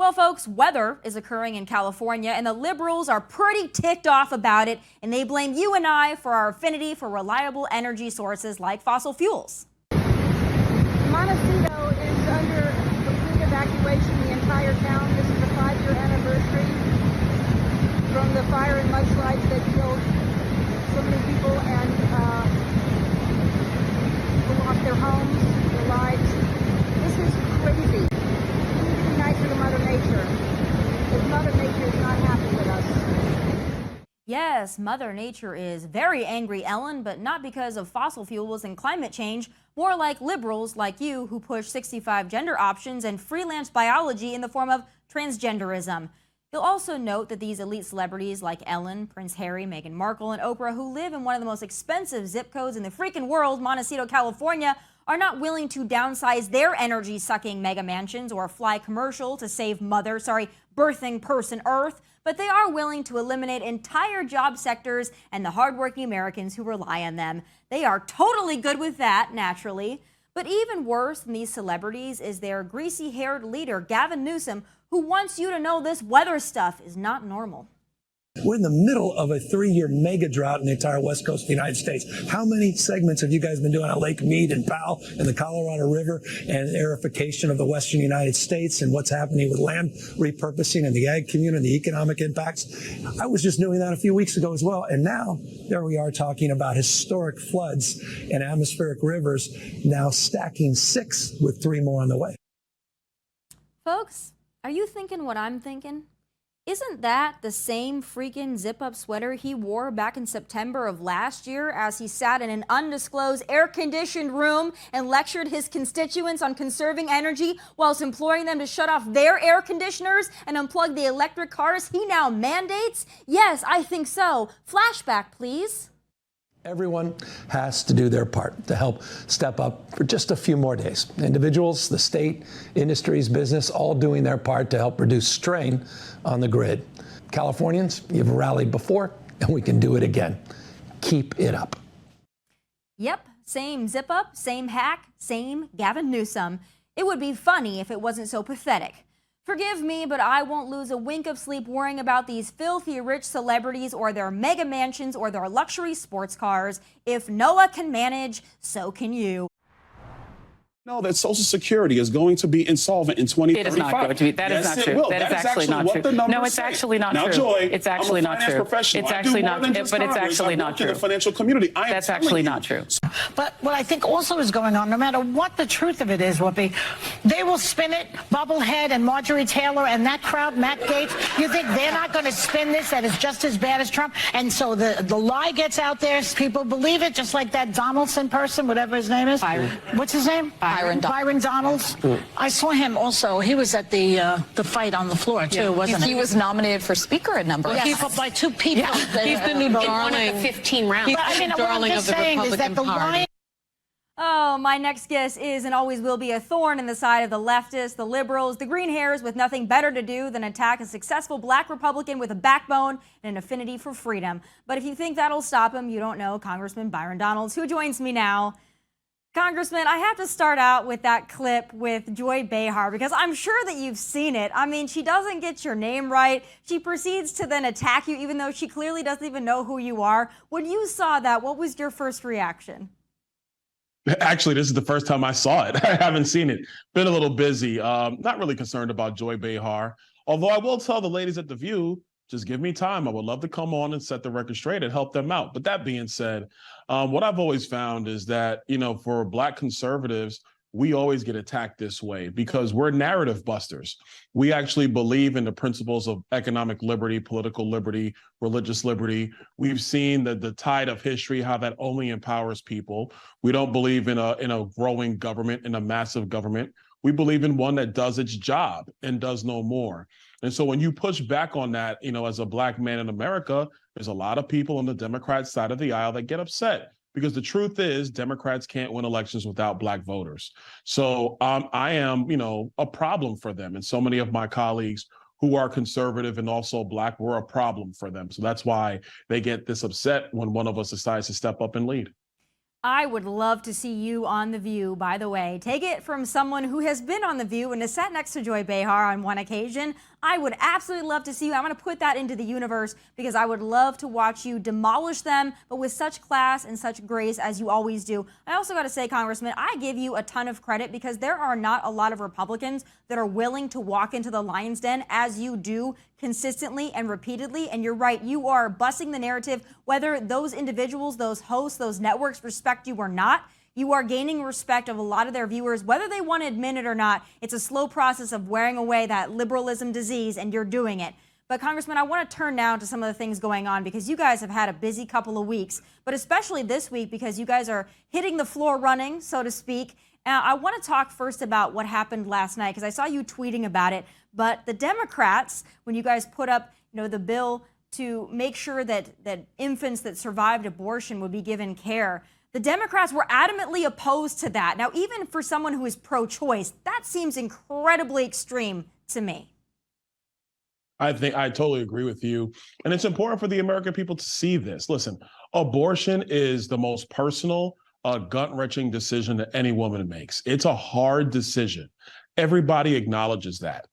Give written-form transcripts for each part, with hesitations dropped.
Well, folks, weather is occurring in California, and the liberals are pretty ticked off about it, and they blame you and I for our affinity for reliable energy sources like fossil fuels. Montecito is under complete evacuation, the entire town. This is the 5-year anniversary from the fire and mudslides that killed so many people and people lost their homes, their lives. This is crazy. We need to be nicer to Mother Nature, because Mother Nature is not happy with us. Yes, Mother Nature is very angry, Ellen, but not because of fossil fuels and climate change, more like liberals like you who push 65 gender options and freelance biology in the form of transgenderism. You'll also note that these elite celebrities like Ellen, Prince Harry, Meghan Markle, and Oprah, who live in one of the most expensive zip codes in the freaking world, Montecito, California, are not willing to downsize their energy-sucking mega mansions or fly commercial to save birthing person Earth, but they are willing to eliminate entire job sectors and the hardworking Americans who rely on them. They are totally good with that, naturally. But even worse than these celebrities is their greasy-haired leader, Gavin Newsom, who wants you to know this weather stuff is not normal. We're in the middle of a 3-year mega drought in the entire west coast of the United States. How many segments have you guys been doing on Lake Mead and Powell and the Colorado River and aerification of the western United States and what's happening with land repurposing and the ag community and the economic impacts? I was just doing that a few weeks ago as well. And now there we are talking about historic floods and atmospheric rivers now stacking 6 with 3 more on the way. Folks, are you thinking what I'm thinking? Isn't that the same freaking zip-up sweater he wore back in September of last year as he sat in an undisclosed air-conditioned room and lectured his constituents on conserving energy whilst imploring them to shut off their air conditioners and unplug the electric cars he now mandates? Yes, I think so. Flashback, please. Everyone has to do their part to help step up for just a few more days. Individuals, the state, industries, business, all doing their part to help reduce strain on the grid. Californians, you've rallied before, and we can do it again. Keep it up. Yep, same zip up, same hack, same Gavin Newsom. It would be funny if it wasn't so pathetic. Forgive me, but I won't lose a wink of sleep worrying about these filthy rich celebrities or their mega mansions or their luxury sports cars. If Noah can manage, so can you. No, that Social Security is going to be insolvent in 2035. It is not going to be. That is not true. That is actually not true. No, it's actually not true. Now, Joy, it's actually not true. It's actually not true. But it's actually not true. The financial community. That's actually not true. But what I think also is going on, no matter what the truth of it is, Whoopi, they will spin it, Bubblehead and Marjorie Taylor and that crowd, Matt Gaetz. You think they're not going to spin this, that it's just as bad as Trump? And so the lie gets out there, people believe it, just like that Donaldson person, whatever his name is. Byron. What's his name? Byron Donalds. I saw him also. He was at the fight on the floor too, wasn't he? He was nominated for speaker a number of times. By 2 people. Yeah. He's the new darling. In one of the 15 rounds. But I mean, what I'm just saying is that the lie. Oh, my next guest is and always will be a thorn in the side of the leftists, the liberals, the green hairs with nothing better to do than attack a successful black Republican with a backbone and an affinity for freedom. But if you think that'll stop him, you don't know Congressman Byron Donalds, who joins me now. Congressman, I have to start out with that clip with Joy Behar because I'm sure that you've seen it. I mean, she doesn't get your name right. She proceeds to then attack you even though she clearly doesn't even know who you are. When you saw that, what was your first reaction? Actually, this is the first time I saw it. I haven't seen it. Been a little busy. Not really concerned about Joy Behar. Although I will tell the ladies at The View, just give me time. I would love to come on and set the record straight and help them out. But that being said, what I've always found is that, for Black conservatives, we always get attacked this way because we're narrative busters. We actually believe in the principles of economic liberty, political liberty, religious liberty. We've seen the tide of history, how that only empowers people. We don't believe in a growing government, in a massive government. We believe in one that does its job and does no more. And so when you push back on that, as a Black man in America, there's a lot of people on the Democrat side of the aisle that get upset because the truth is Democrats can't win elections without Black voters. So I am, a problem for them. And so many of my colleagues who are conservative and also Black, we're a problem for them. So that's why they get this upset when one of us decides to step up and lead. I would love to see you on The View, by the way. Take it from someone who has been on The View and has sat next to Joy Behar on one occasion. I would absolutely love to see you. I'm going to put that into the universe because I would love to watch you demolish them, but with such class and such grace as you always do. I also got to say, Congressman, I give you a ton of credit because there are not a lot of Republicans that are willing to walk into the lion's den as you do consistently and repeatedly. And you're right, you are busting the narrative, whether those individuals, those hosts, those networks respect you or not. You are gaining respect of a lot of their viewers, whether they want to admit it or not. It's a slow process of wearing away that liberalism disease, and you're doing it. But Congressman, I want to turn now to some of the things going on because you guys have had a busy couple of weeks, but especially this week because you guys are hitting the floor running, so to speak. I want to talk first about what happened last night because I saw you tweeting about it. But the Democrats, when you guys put up, the bill to make sure that infants that survived abortion would be given care, the Democrats were adamantly opposed to that. Now, even for someone who is pro-choice, that seems incredibly extreme to me. I think I totally agree with you. And it's important for the American people to see this. Listen, abortion is the most personal, gut-wrenching decision that any woman makes. It's a hard decision. Everybody acknowledges that.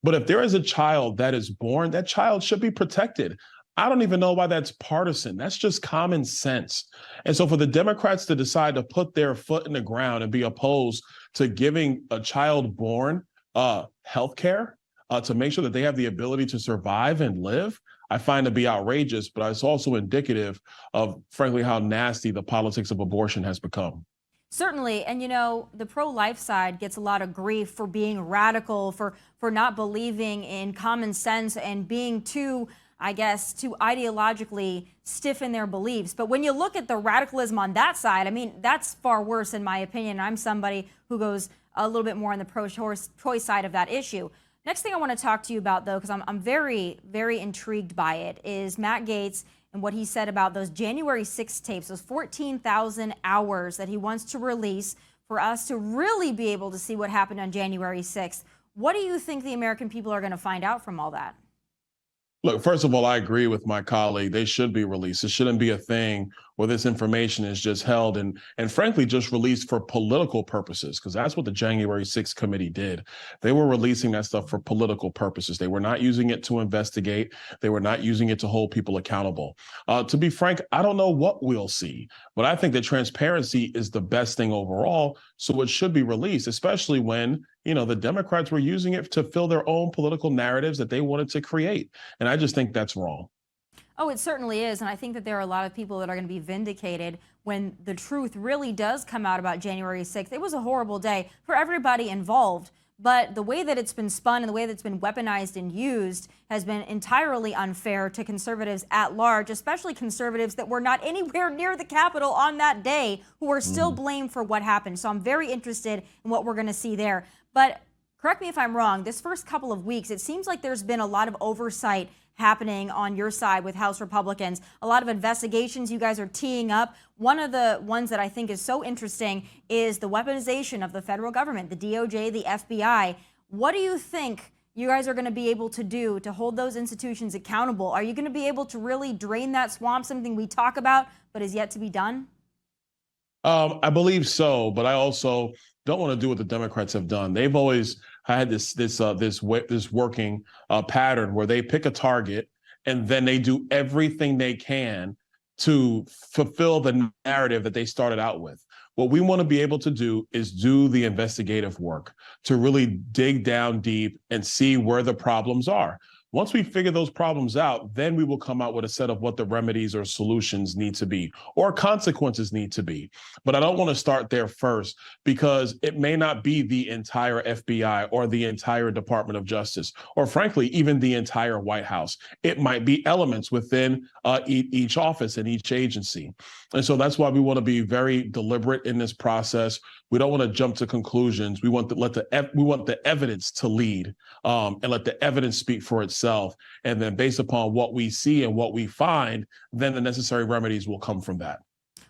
But if there is a child that is born, that child should be protected. I don't even know why that's partisan. That's just common sense. And so for the Democrats to decide to put their foot in the ground and be opposed to giving a child born health care to make sure that they have the ability to survive and live, I find to be outrageous, but it's also indicative of, frankly, how nasty the politics of abortion has become. Certainly. And, the pro-life side gets a lot of grief for being radical, for not believing in common sense and being too ideologically stiff in their beliefs. But when you look at the radicalism on that side, that's far worse in my opinion. I'm somebody who goes a little bit more on the pro-choice side of that issue. Next thing I want to talk to you about, though, because I'm very, very intrigued by it, is Matt Gaetz and what he said about those January 6th tapes, those 14,000 hours that he wants to release for us to really be able to see what happened on January 6th. What do you think the American people are going to find out from all that? Look, first of all, I agree with my colleague. They should be released. It shouldn't be a thing where this information is just held and frankly, just released for political purposes, because that's what the January 6th committee did. They were releasing that stuff for political purposes. They were not using it to investigate. They were not using it to hold people accountable. To be frank, I don't know what we'll see, but I think that transparency is the best thing overall. So it should be released, especially when the Democrats were using it to fill their own political narratives that they wanted to create. And I just think that's wrong. Oh, it certainly is. And I think that there are a lot of people that are going to be vindicated when the truth really does come out about January 6th. It was a horrible day for everybody involved. But the way that it's been spun and the way that it's been weaponized and used has been entirely unfair to conservatives at large, especially conservatives that were not anywhere near the Capitol on that day, who are still blamed for what happened. So I'm very interested in what we're going to see there. But correct me if I'm wrong, this first couple of weeks, it seems like there's been a lot of oversight happening on your side with House Republicans. A lot of investigations you guys are teeing up. One of the ones that I think is so interesting is the weaponization of the federal government, the DOJ, the FBI. What do you think you guys are going to be able to do to hold those institutions accountable? Are you going to be able to really drain that swamp, something we talk about but is yet to be done? I believe so, but I also don't want to do what the Democrats have done. They've always had this working pattern where they pick a target and then they do everything they can to fulfill the narrative that they started out with. What we want to be able to do is do the investigative work to really dig down deep and see where the problems are. Once we figure those problems out, then we will come out with a set of what the remedies or solutions need to be or consequences need to be. But I don't want to start there first because it may not be the entire FBI or the entire Department of Justice or, frankly, even the entire White House. It might be elements within each office and each agency. And so that's why we want to be very deliberate in this process. We don't want to jump to conclusions. We want the evidence to lead and let the evidence speak for itself. And then based upon what we see and what we find, then the necessary remedies will come from that.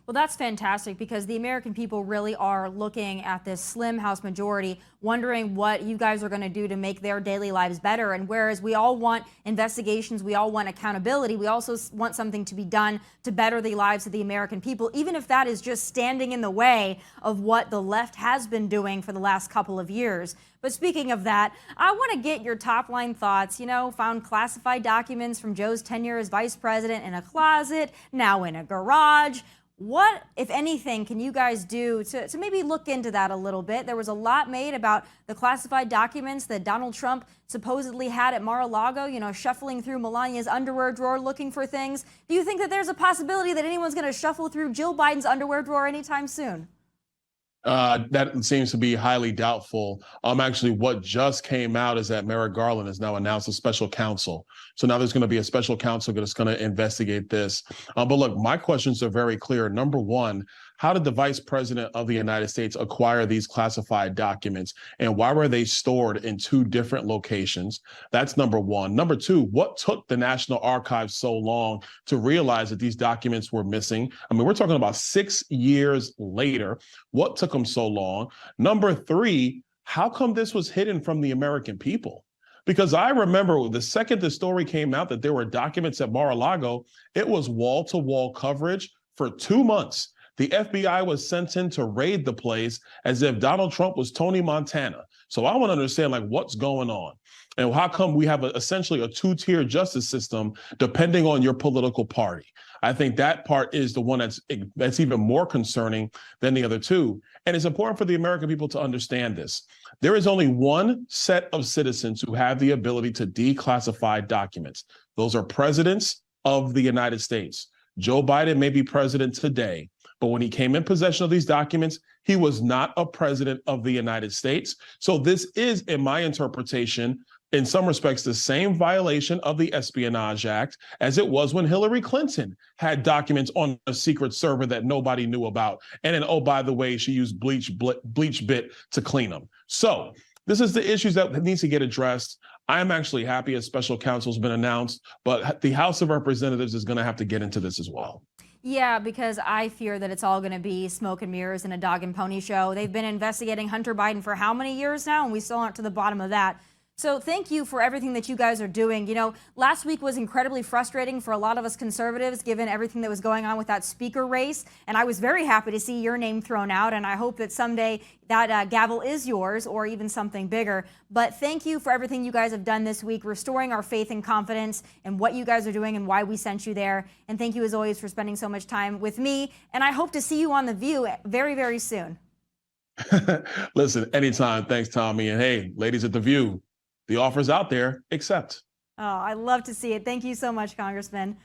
Well, that's fantastic because the American people really are looking at this slim House majority, wondering what you guys are going to do to make their daily lives better. And whereas we all want investigations, we all want accountability, we also want something to be done to better the lives of the American people, even if that is just standing in the way of what the left has been doing for the last couple of years. But speaking of that, I want to get your top line thoughts. You know, found classified documents from Joe's tenure as vice president in a closet, now in a garage. What, if anything, can you guys do to maybe look into that a little bit? There was a lot made about the classified documents that Donald Trump supposedly had at Mar-a-Lago, you know, shuffling through Melania's underwear drawer looking for things. Do you think that there's a possibility that anyone's going to shuffle through Jill Biden's underwear drawer anytime soon? That seems to be highly doubtful. Actually, what just came out is that Merrick Garland has now announced a special counsel. So now there's going to be a special counsel that's going to investigate this. But look, my questions are very clear. Number one, how did the vice president of the United States acquire these classified documents? And why were they stored in two different locations? That's number one. Number two, what took the National Archives so long to realize that these documents were missing? I mean, we're talking about 6 years later. What took them so long? Number three, how come this was hidden from the American people? Because I remember the second the story came out that there were documents at Mar-a-Lago, it was wall-to-wall coverage for 2 months. The FBI was sent in to raid the place as if Donald Trump was Tony Montana. So I want to understand, like, what's going on? And how come we have essentially a two-tier justice system depending on your political party? I think that part is the one that's even more concerning than the other two. And it's important for the American people to understand this. There is only one set of citizens who have the ability to declassify documents. Those are presidents of the United States. Joe Biden may be president today, but when he came in possession of these documents, he was not a president of the United States. So this is, in my interpretation, in some respects, the same violation of the Espionage Act as it was when Hillary Clinton had documents on a secret server that nobody knew about. And then, oh, by the way, she used bleach bit to clean them. So this is the issues that needs to get addressed. I'm actually happy a special counsel's been announced, but the House of Representatives is going to have to get into this as well. Yeah, because I fear that it's all going to be smoke and mirrors and a dog and pony show. They've been investigating Hunter Biden for how many years now, and we still aren't to the bottom of that. So thank you for everything that you guys are doing. You know, last week was incredibly frustrating for a lot of us conservatives, given everything that was going on with that speaker race. And I was very happy to see your name thrown out. And I hope that someday that gavel is yours or even something bigger. But thank you for everything you guys have done this week, restoring our faith and confidence in what you guys are doing and why we sent you there. And thank you, as always, for spending so much time with me. And I hope to see you on The View very, very soon. Listen, anytime. Thanks, Tommy. And hey, ladies at The View, the offer's out there, accept. Oh, I love to see it. Thank you so much, Congressman.